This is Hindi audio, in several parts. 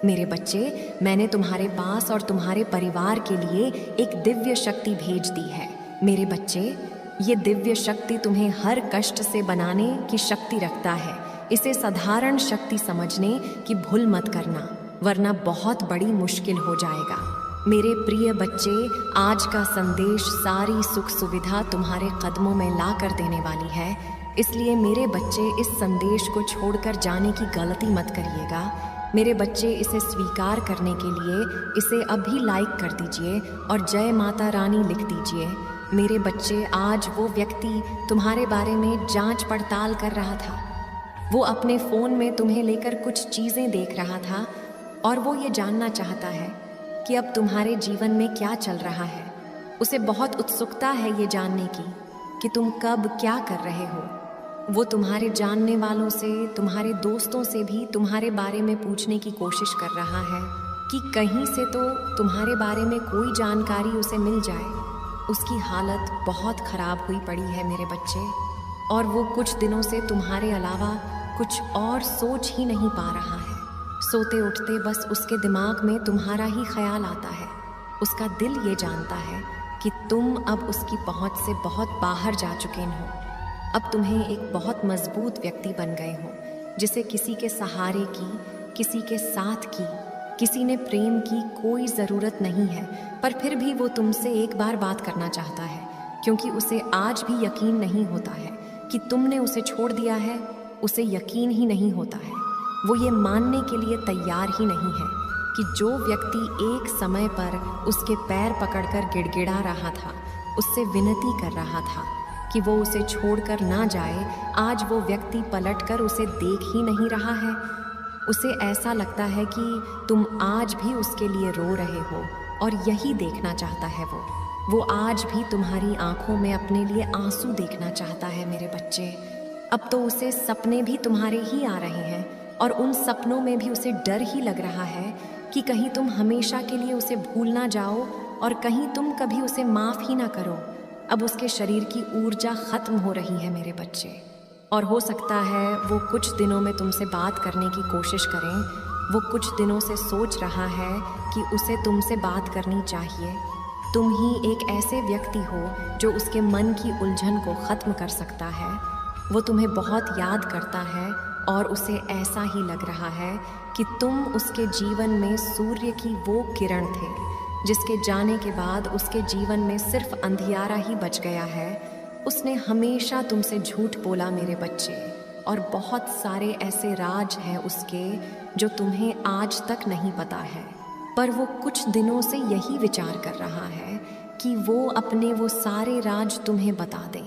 मेरे बच्चे, मैंने तुम्हारे पास और तुम्हारे परिवार के लिए एक दिव्य शक्ति भेज दी है। मेरे बच्चे, ये दिव्य शक्ति तुम्हें हर कष्ट से बनाने की शक्ति रखता है। इसे साधारण शक्ति समझने की भूल मत करना, वरना बहुत बड़ी मुश्किल हो जाएगा। मेरे प्रिय बच्चे, आज का संदेश सारी सुख सुविधा तुम्हारे कदमों में ला कर देने वाली है। इसलिए मेरे बच्चे, इस संदेश को छोड़कर जाने की गलती मत करिएगा। मेरे बच्चे, इसे स्वीकार करने के लिए इसे अभी लाइक कर दीजिए और जय माता रानी लिख दीजिए। मेरे बच्चे, आज वो व्यक्ति तुम्हारे बारे में जांच पड़ताल कर रहा था। वो अपने फ़ोन में तुम्हें लेकर कुछ चीज़ें देख रहा था और वो ये जानना चाहता है कि अब तुम्हारे जीवन में क्या चल रहा है। उसे बहुत उत्सुकता है ये जानने की कि तुम कब क्या कर रहे हो। वो तुम्हारे जानने वालों से, तुम्हारे दोस्तों से भी तुम्हारे बारे में पूछने की कोशिश कर रहा है कि कहीं से तो तुम्हारे बारे में कोई जानकारी उसे मिल जाए। उसकी हालत बहुत ख़राब हुई पड़ी है मेरे बच्चे, और वो कुछ दिनों से तुम्हारे अलावा कुछ और सोच ही नहीं पा रहा है। सोते उठते बस उसके दिमाग में तुम्हारा ही ख्याल आता है। उसका दिल ये जानता है कि तुम अब उसकी पहुंच से बहुत बाहर जा चुके हो। अब तुम्हें एक बहुत मजबूत व्यक्ति बन गए हो, जिसे किसी के सहारे की, किसी के साथ की, किसी ने प्रेम की कोई ज़रूरत नहीं है। पर फिर भी वो तुमसे एक बार बात करना चाहता है, क्योंकि उसे आज भी यकीन नहीं होता है कि तुमने उसे छोड़ दिया है। उसे यकीन ही नहीं होता है, वो ये मानने के लिए तैयार ही नहीं है कि जो व्यक्ति एक समय पर उसके पैर पकड़कर गिड़गिड़ा रहा था, उससे विनती कर रहा था कि वो उसे छोड़कर ना जाए, आज वो व्यक्ति पलटकर उसे देख ही नहीं रहा है। उसे ऐसा लगता है कि तुम आज भी उसके लिए रो रहे हो और यही देखना चाहता है वो आज भी तुम्हारी आंखों में अपने लिए आंसू देखना चाहता है मेरे बच्चे। अब तो उसे सपने भी तुम्हारे ही आ रहे हैं और उन सपनों में भी उसे डर ही लग रहा है कि कहीं तुम हमेशा के लिए उसे भूल ना जाओ और कहीं तुम कभी उसे माफ़ ही ना करो। अब उसके शरीर की ऊर्जा ख़त्म हो रही है मेरे बच्चे, और हो सकता है वो कुछ दिनों में तुमसे बात करने की कोशिश करें। वो कुछ दिनों से सोच रहा है कि उसे तुमसे बात करनी चाहिए। तुम ही एक ऐसे व्यक्ति हो जो उसके मन की उलझन को ख़त्म कर सकता है। वो तुम्हें बहुत याद करता है और उसे ऐसा ही लग रहा है कि तुम उसके जीवन में सूर्य की वो किरण थे जिसके जाने के बाद उसके जीवन में सिर्फ अंधियारा ही बच गया है। उसने हमेशा तुमसे झूठ बोला मेरे बच्चे, और बहुत सारे ऐसे राज हैं उसके जो तुम्हें आज तक नहीं पता है। पर वो कुछ दिनों से यही विचार कर रहा है कि वो अपने वो सारे राज तुम्हें बता दे।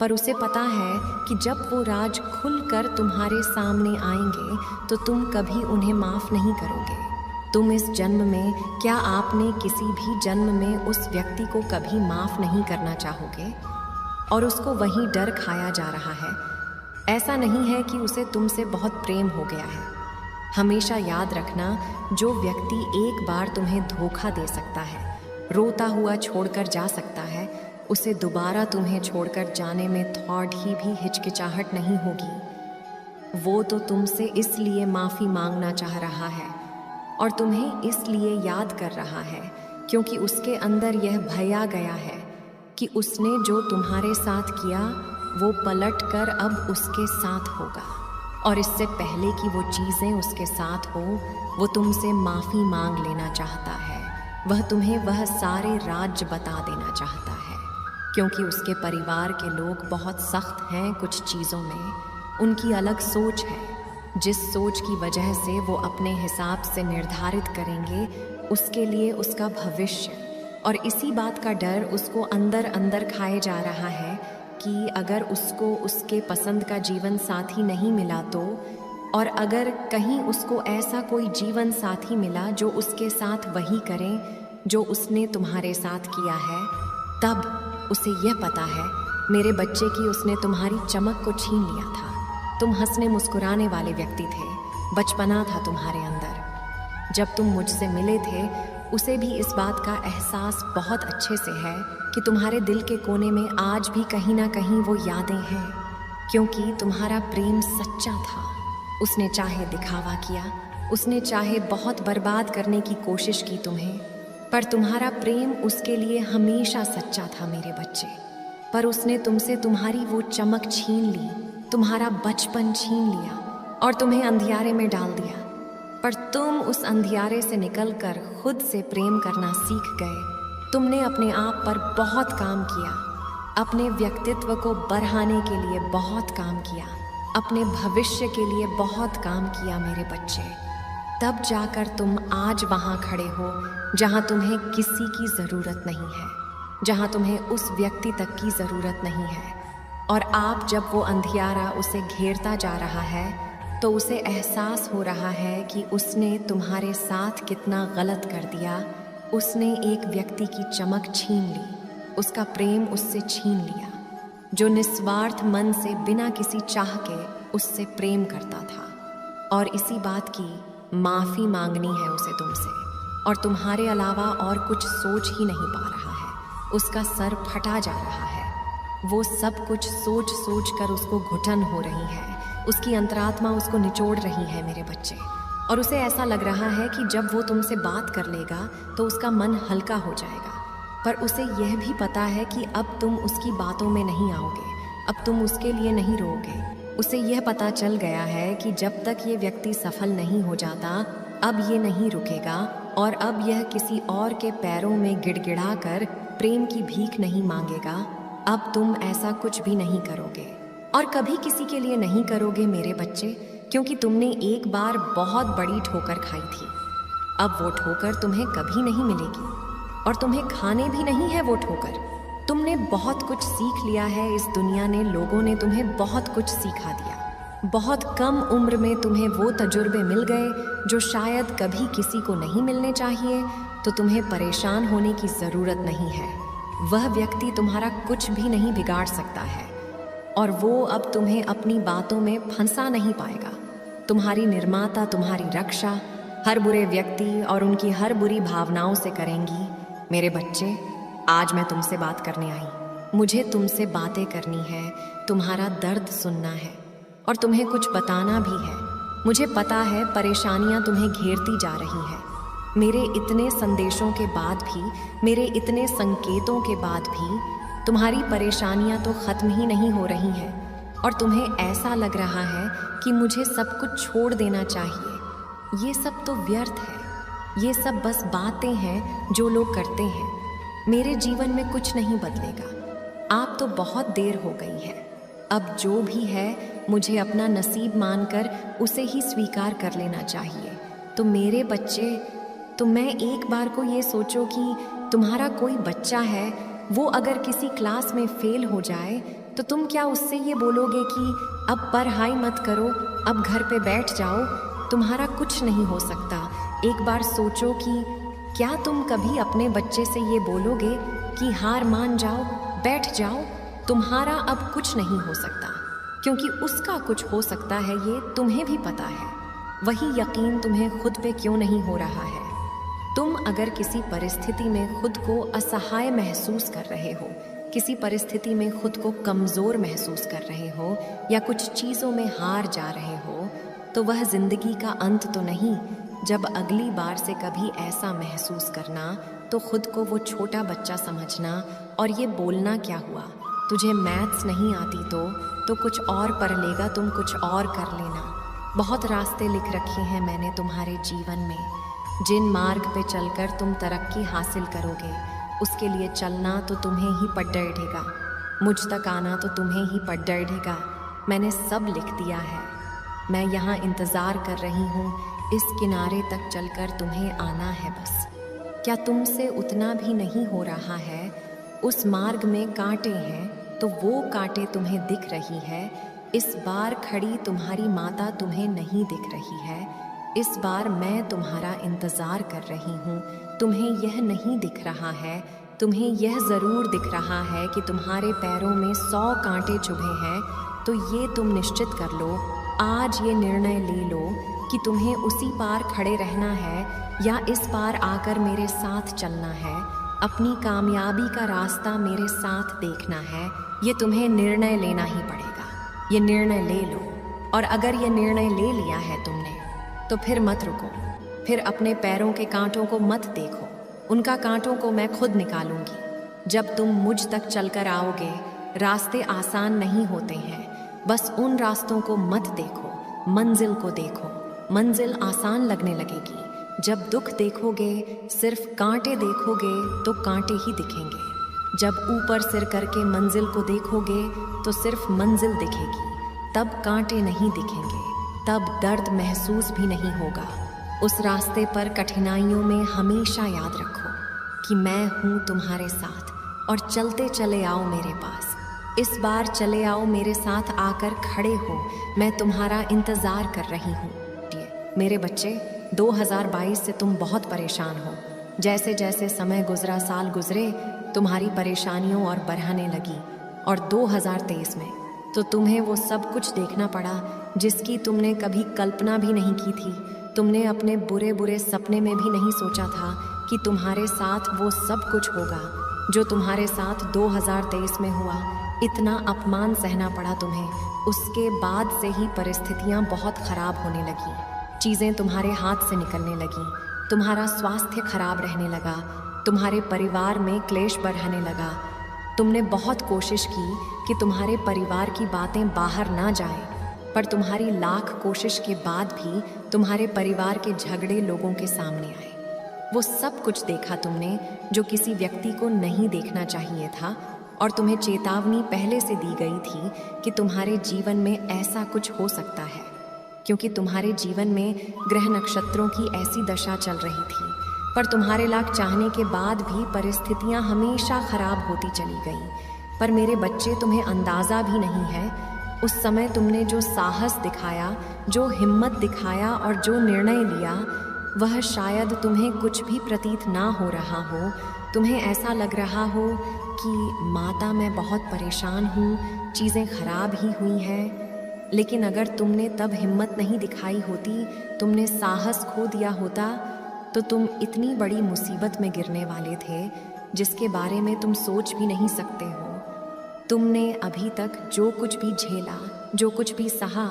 पर उसे पता है कि जब वो राज खुलकर तुम्हारे सामने आएंगे तो तुम कभी उन्हें माफ़ नहीं करोगे। तुम इस जन्म में, क्या आपने किसी भी जन्म में उस व्यक्ति को कभी माफ़ नहीं करना चाहोगे? और उसको वही डर खाया जा रहा है। ऐसा नहीं है कि उसे तुमसे बहुत प्रेम हो गया है। हमेशा याद रखना, जो व्यक्ति एक बार तुम्हें धोखा दे सकता है, रोता हुआ छोड़कर जा सकता है, उसे दोबारा तुम्हें छोड़कर जाने में थोड़ी भी हिचकिचाहट नहीं होगी। वो तो तुमसे इसलिए माफ़ी मांगना चाह रहा है और तुम्हें इसलिए याद कर रहा है क्योंकि उसके अंदर यह भय आ गया है कि उसने जो तुम्हारे साथ किया वो पलट कर अब उसके साथ होगा, और इससे पहले कि वो चीज़ें उसके साथ हो, वो तुमसे माफ़ी मांग लेना चाहता है। वह तुम्हें वह सारे राज्य बता देना चाहता है, क्योंकि उसके परिवार के लोग बहुत सख्त हैं कुछ चीज़ों में। उनकी अलग सोच है, जिस सोच की वजह से वो अपने हिसाब से निर्धारित करेंगे उसके लिए उसका भविष्य। और इसी बात का डर उसको अंदर अंदर खाए जा रहा है कि अगर उसको उसके पसंद का जीवन साथी नहीं मिला तो, और अगर कहीं उसको ऐसा कोई जीवन साथी मिला जो उसके साथ वही करे जो उसने तुम्हारे साथ किया है, तब उसे यह पता है मेरे बच्चे की उसने तुम्हारी चमक को छीन लिया था। तुम हंसने मुस्कुराने वाले व्यक्ति थे, बचपना था तुम्हारे अंदर। जब तुम मुझसे मिले थे, उसे भी इस बात का एहसास बहुत अच्छे से है कि तुम्हारे दिल के कोने में आज भी कहीं ना कहीं वो यादें हैं, क्योंकि तुम्हारा प्रेम सच्चा था। उसने चाहे दिखावा किया, उसने चाहे बहुत बर्बाद करने की कोशिश की तुम्हें, पर तुम्हारा प्रेम उसके लिए हमेशा सच्चा था मेरे बच्चे। पर उसने तुमसे तुम्हारी वो चमक छीन ली, तुम्हारा बचपन छीन लिया और तुम्हें अंधियारे में डाल दिया। पर तुम उस अंधियारे से निकलकर खुद से प्रेम करना सीख गए। तुमने अपने आप पर बहुत काम किया, अपने व्यक्तित्व को बढ़ाने के लिए बहुत काम किया, अपने भविष्य के लिए बहुत काम किया मेरे बच्चे। तब जाकर तुम आज वहाँ खड़े हो जहाँ तुम्हें किसी की ज़रूरत नहीं है, जहाँ तुम्हें उस व्यक्ति तक की ज़रूरत नहीं है। और आप जब वो अंधियारा उसे घेरता जा रहा है तो उसे एहसास हो रहा है कि उसने तुम्हारे साथ कितना गलत कर दिया। उसने एक व्यक्ति की चमक छीन ली, उसका प्रेम उससे छीन लिया, जो निस्वार्थ मन से बिना किसी चाह के उससे प्रेम करता था। और इसी बात की माफ़ी मांगनी है उसे तुमसे, और तुम्हारे अलावा और कुछ सोच ही नहीं पा रहा है। उसका सर फटा जा रहा है, वो सब कुछ सोच सोच कर उसको घुटन हो रही है, उसकी अंतरात्मा उसको निचोड़ रही है मेरे बच्चे। और उसे ऐसा लग रहा है कि जब वो तुमसे बात कर लेगा तो उसका मन हल्का हो जाएगा। पर उसे यह भी पता है कि अब तुम उसकी बातों में नहीं आओगे, अब तुम उसके लिए नहीं रोओगे। उसे यह पता चल गया है कि जब तक ये व्यक्ति सफल नहीं हो जाता, अब ये नहीं रुकेगा, और अब यह किसी और के पैरों में गिड़गिड़ा कर प्रेम की भीख नहीं मांगेगा। अब तुम ऐसा कुछ भी नहीं करोगे और कभी किसी के लिए नहीं करोगे मेरे बच्चे, क्योंकि तुमने एक बार बहुत बड़ी ठोकर खाई थी। अब वो ठोकर तुम्हें कभी नहीं मिलेगी, और तुम्हें खाने भी नहीं है वो ठोकर। तुमने बहुत कुछ सीख लिया है, इस दुनिया ने, लोगों ने तुम्हें बहुत कुछ सिखा दिया। बहुत कम उम्र में तुम्हें वो तजुर्बे मिल गए जो शायद कभी किसी को नहीं मिलने चाहिए। तो तुम्हें परेशान होने की ज़रूरत नहीं है। वह व्यक्ति तुम्हारा कुछ भी नहीं बिगाड़ सकता है, और वो अब तुम्हें अपनी बातों में फंसा नहीं पाएगा। तुम्हारी निर्माता, तुम्हारी रक्षा हर बुरे व्यक्ति और उनकी हर बुरी भावनाओं से करेंगी। मेरे बच्चे, आज मैं तुमसे बात करने आई। मुझे तुमसे बातें करनी है, तुम्हारा दर्द सुनना है, और तुम्हें कुछ बताना भी है। मुझे पता है परेशानियां तुम्हें घेरती जा रही हैं। मेरे इतने संदेशों के बाद भी, मेरे इतने संकेतों के बाद भी तुम्हारी परेशानियां तो ख़त्म ही नहीं हो रही हैं, और तुम्हें ऐसा लग रहा है कि मुझे सब कुछ छोड़ देना चाहिए। ये सब तो व्यर्थ है, ये सब बस बातें हैं जो लोग करते हैं। मेरे जीवन में कुछ नहीं बदलेगा। आप तो बहुत देर हो गई है। अब जो भी है मुझे अपना नसीब मानकर उसे ही स्वीकार कर लेना चाहिए। तो मेरे बच्चे, तो मैं एक बार को ये सोचो कि तुम्हारा कोई बच्चा है, वो अगर किसी क्लास में फेल हो जाए तो तुम क्या उससे ये बोलोगे कि अब पढ़ाई मत करो, अब घर पे बैठ जाओ, तुम्हारा कुछ नहीं हो सकता। एक बार सोचो कि क्या तुम कभी अपने बच्चे से ये बोलोगे कि हार मान जाओ, बैठ जाओ, तुम्हारा अब कुछ नहीं हो सकता, क्योंकि उसका कुछ हो सकता है, ये तुम्हें भी पता है। वही यकीन तुम्हें खुद पे क्यों नहीं हो रहा है? तुम अगर किसी परिस्थिति में खुद को असहाय महसूस कर रहे हो, किसी परिस्थिति में खुद को कमज़ोर महसूस कर रहे हो, या कुछ चीज़ों में हार जा रहे हो, तो वह ज़िंदगी का अंत तो नहीं। जब अगली बार से कभी ऐसा महसूस करना तो खुद को वो छोटा बच्चा समझना और ये बोलना, क्या हुआ, तुझे मैथ्स नहीं आती तो कुछ और पढ़ लेगा, तुम कुछ और कर लेना। बहुत रास्ते लिख रखे हैं मैंने तुम्हारे जीवन में, जिन मार्ग पे चलकर तुम तरक्की हासिल करोगे, उसके लिए चलना तो तुम्हें ही पड़ डरेगा, मुझ तक आना तो तुम्हें ही पड़ डरेगा। मैंने सब लिख दिया है। मैं यहाँ इंतज़ार कर रही हूँ, इस किनारे तक चलकर तुम्हें आना है बस। क्या तुमसे उतना भी नहीं हो रहा है? उस मार्ग में कांटे हैं तो वो कांटे तुम्हें दिख रही है। इस बार खड़ी तुम्हारी माता तुम्हें नहीं दिख रही है। इस बार मैं तुम्हारा इंतज़ार कर रही हूँ। तुम्हें यह नहीं दिख रहा है, तुम्हें यह ज़रूर दिख रहा है कि तुम्हारे पैरों में 100 कांटे चुभे हैं। तो ये तुम निश्चित कर लो, आज ये निर्णय ले लो कि तुम्हें उसी पार खड़े रहना है या इस पार आकर मेरे साथ चलना है, अपनी कामयाबी का रास्ता मेरे साथ देखना है। ये तुम्हें निर्णय लेना ही पड़ेगा। ये निर्णय ले लो, और अगर ये निर्णय ले लिया है तुमने, तो फिर मत रुको, फिर अपने पैरों के कांटों को मत देखो, उनका कांटों को मैं खुद निकालूंगी। जब तुम मुझ तक चलकर आओगे, रास्ते आसान नहीं होते हैं, बस उन रास्तों को मत देखो, मंजिल को देखो। मंजिल आसान लगने लगेगी। जब दुख देखोगे, सिर्फ कांटे देखोगे तो कांटे ही दिखेंगे। जब ऊपर सिर करके मंजिल को देखोगे तो सिर्फ मंजिल दिखेगी, तब कांटे नहीं दिखेंगे, तब दर्द महसूस भी नहीं होगा। उस रास्ते पर कठिनाइयों में हमेशा याद रखो कि मैं हूँ तुम्हारे साथ, और चलते चले आओ मेरे पास। इस बार चले आओ मेरे साथ, आकर खड़े हो, मैं तुम्हारा इंतज़ार कर रही हूँ। मेरे बच्चे, 2022 से तुम बहुत परेशान हो। जैसे जैसे समय गुजरा, साल गुजरे, तुम्हारी परेशानियों और बढ़ने लगी। और 2023 में तो तुम्हें वो सब कुछ देखना पड़ा जिसकी तुमने कभी कल्पना भी नहीं की थी। तुमने अपने बुरे बुरे सपने में भी नहीं सोचा था कि तुम्हारे साथ वो सब कुछ होगा जो तुम्हारे साथ 2023 में हुआ। इतना अपमान सहना पड़ा तुम्हें। उसके बाद से ही परिस्थितियाँ बहुत ख़राब होने लगी, चीज़ें तुम्हारे हाथ से निकलने लगी, तुम्हारा स्वास्थ्य खराब रहने लगा, तुम्हारे परिवार में क्लेश बढ़ने लगा। तुमने बहुत कोशिश की कि तुम्हारे परिवार की बातें बाहर ना जाएं, पर तुम्हारी लाख कोशिश के बाद भी तुम्हारे परिवार के झगड़े लोगों के सामने आए। वो सब कुछ देखा तुमने जो किसी व्यक्ति को नहीं देखना चाहिए था, और तुम्हें चेतावनी पहले से दी गई थी कि तुम्हारे जीवन में ऐसा कुछ हो सकता है, क्योंकि तुम्हारे जीवन में ग्रह नक्षत्रों की ऐसी दशा चल रही थी। पर तुम्हारे लाख चाहने के बाद भी परिस्थितियां हमेशा खराब होती चली गईं। पर मेरे बच्चे, तुम्हें अंदाज़ा भी नहीं है उस समय तुमने जो साहस दिखाया, जो हिम्मत दिखाया और जो निर्णय लिया, वह शायद तुम्हें कुछ भी प्रतीत ना हो रहा हो। तुम्हें ऐसा लग रहा हो कि माता, मैं बहुत परेशान हूँ, चीज़ें खराब ही हुई हैं। लेकिन अगर तुमने तब हिम्मत नहीं दिखाई होती, तुमने साहस खो दिया होता, तो तुम इतनी बड़ी मुसीबत में गिरने वाले थे जिसके बारे में तुम सोच भी नहीं सकते हो। तुमने अभी तक जो कुछ भी झेला, जो कुछ भी सहा,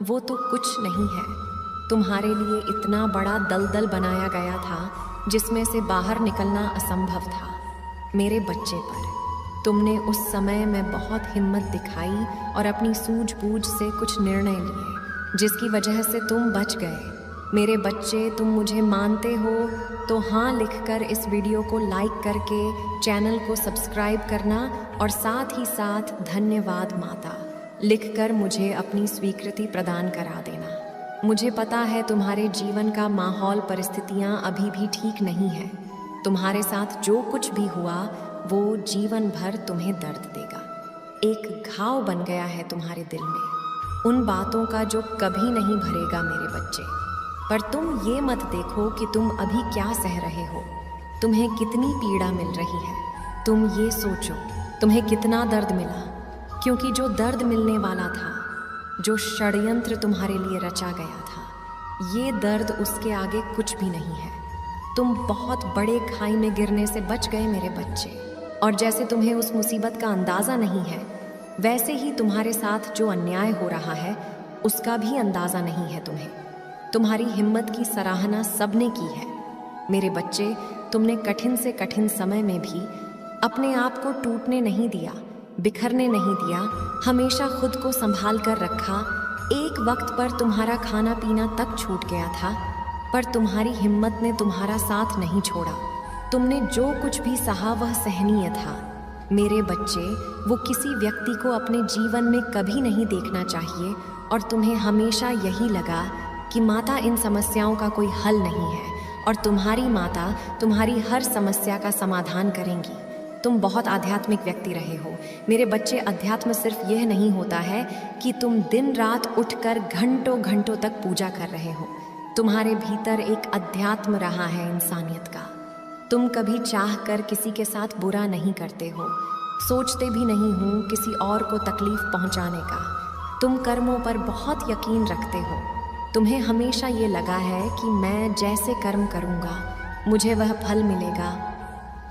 वो तो कुछ नहीं है। तुम्हारे लिए इतना बड़ा दलदल बनाया गया था जिसमें से बाहर निकलना असंभव था। मेरे बच्चे, पर तुमने उस समय में बहुत हिम्मत दिखाई और अपनी सूझबूझ से कुछ निर्णय लिए जिसकी वजह से तुम बच गए। मेरे बच्चे, तुम मुझे मानते हो तो हाँ लिखकर इस वीडियो को लाइक करके चैनल को सब्सक्राइब करना, और साथ ही साथ धन्यवाद माता लिखकर मुझे अपनी स्वीकृति प्रदान करा देना। मुझे पता है तुम्हारे जीवन का माहौल, परिस्थितियाँ अभी भी ठीक नहीं है। तुम्हारे साथ जो कुछ भी हुआ वो जीवन भर तुम्हें दर्द देगा, एक घाव बन गया है तुम्हारे दिल में, उन बातों का जो कभी नहीं भरेगा मेरे बच्चे। पर तुम ये मत देखो कि तुम अभी क्या सह रहे हो, तुम्हें कितनी पीड़ा मिल रही है। तुम ये सोचो तुम्हें कितना दर्द मिला, क्योंकि जो दर्द मिलने वाला था, जो षड्यंत्र तुम्हारे लिए रचा गया था, ये दर्द उसके आगे कुछ भी नहीं है। तुम बहुत बड़े खाई में गिरने से बच गए मेरे बच्चे, और जैसे तुम्हें उस मुसीबत का अंदाज़ा नहीं है, वैसे ही तुम्हारे साथ जो अन्याय हो रहा है उसका भी अंदाज़ा नहीं है तुम्हें। तुम्हारी हिम्मत की सराहना सबने की है मेरे बच्चे। तुमने कठिन से कठिन समय में भी अपने आप को टूटने नहीं दिया, बिखरने नहीं दिया, हमेशा खुद को संभाल कर रखा। एक वक्त पर तुम्हारा खाना पीना तक छूट गया था, पर तुम्हारी हिम्मत ने तुम्हारा साथ नहीं छोड़ा। तुमने जो कुछ भी सहा वह सहनीय था मेरे बच्चे। वो किसी व्यक्ति को अपने जीवन में कभी नहीं देखना चाहिए, और तुम्हें हमेशा यही लगा कि माता इन समस्याओं का कोई हल नहीं है, और तुम्हारी माता तुम्हारी हर समस्या का समाधान करेंगी। तुम बहुत आध्यात्मिक व्यक्ति रहे हो मेरे बच्चे। अध्यात्म सिर्फ यह नहीं होता है कि तुम दिन रात उठकर घंटों घंटों तक पूजा कर रहे हो। तुम्हारे भीतर एक अध्यात्म रहा है इंसानियत का। तुम कभी चाह कर किसी के साथ बुरा नहीं करते हो, सोचते भी नहीं हो किसी और को तकलीफ पहुंचाने का। तुम कर्मों पर बहुत यकीन रखते हो। तुम्हें हमेशा ये लगा है कि मैं जैसे कर्म करूँगा मुझे वह फल मिलेगा।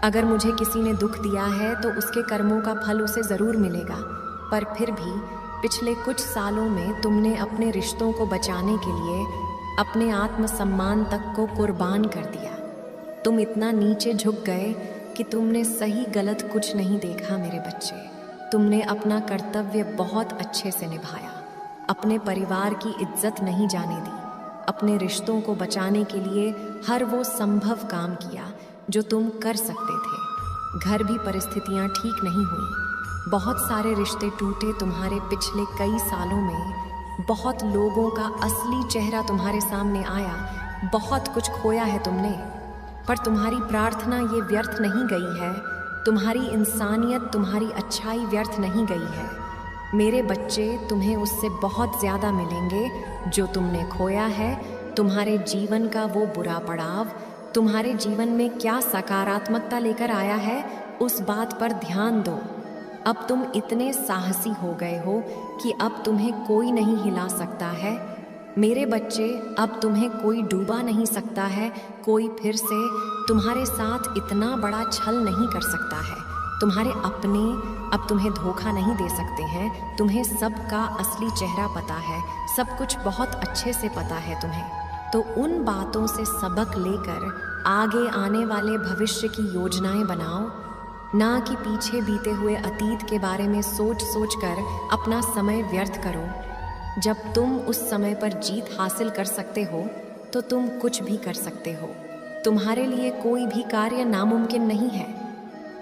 अगर मुझे किसी ने दुख दिया है तो उसके कर्मों का फल उसे ज़रूर मिलेगा। पर फिर भी पिछले कुछ सालों में तुमने अपने रिश्तों को बचाने के लिए अपने आत्मसम्मान तक को कुर्बान कर दिया। तुम इतना नीचे झुक गए कि तुमने सही गलत कुछ नहीं देखा मेरे बच्चे। तुमने अपना कर्तव्य बहुत अच्छे से निभाया, अपने परिवार की इज्जत नहीं जाने दी, अपने रिश्तों को बचाने के लिए हर वो संभव काम किया जो तुम कर सकते थे। घर भी परिस्थितियां ठीक नहीं हुई, बहुत सारे रिश्ते टूटे तुम्हारे पिछले कई सालों में। बहुत लोगों का असली चेहरा तुम्हारे सामने आया, बहुत कुछ खोया है तुमने, पर तुम्हारी प्रार्थना ये व्यर्थ नहीं गई है, तुम्हारी इंसानियत, तुम्हारी अच्छाई व्यर्थ नहीं गई है। मेरे बच्चे, तुम्हें उससे बहुत ज़्यादा मिलेंगे जो तुमने खोया है। तुम्हारे जीवन का वो बुरा पड़ाव तुम्हारे जीवन में क्या सकारात्मकता लेकर आया है, उस बात पर ध्यान दो। अब तुम इतने साहसी हो गए हो कि अब तुम्हें कोई नहीं हिला सकता है। मेरे बच्चे, अब तुम्हें कोई डूबा नहीं सकता है, कोई फिर से तुम्हारे साथ इतना बड़ा छल नहीं कर सकता है। तुम्हारे अपने अब तुम्हें धोखा नहीं दे सकते हैं। तुम्हें सबका असली चेहरा पता है, सब कुछ बहुत अच्छे से पता है तुम्हें। तो उन बातों से सबक लेकर आगे आने वाले भविष्य की योजनाएं बनाओ, ना कि पीछे बीते हुए अतीत के बारे में सोच सोच कर अपना समय व्यर्थ करो। जब तुम उस समय पर जीत हासिल कर सकते हो तो तुम कुछ भी कर सकते हो। तुम्हारे लिए कोई भी कार्य नामुमकिन नहीं है।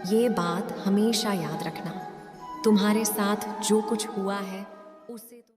ये बात हमेशा याद रखना। तुम्हारे साथ जो कुछ हुआ है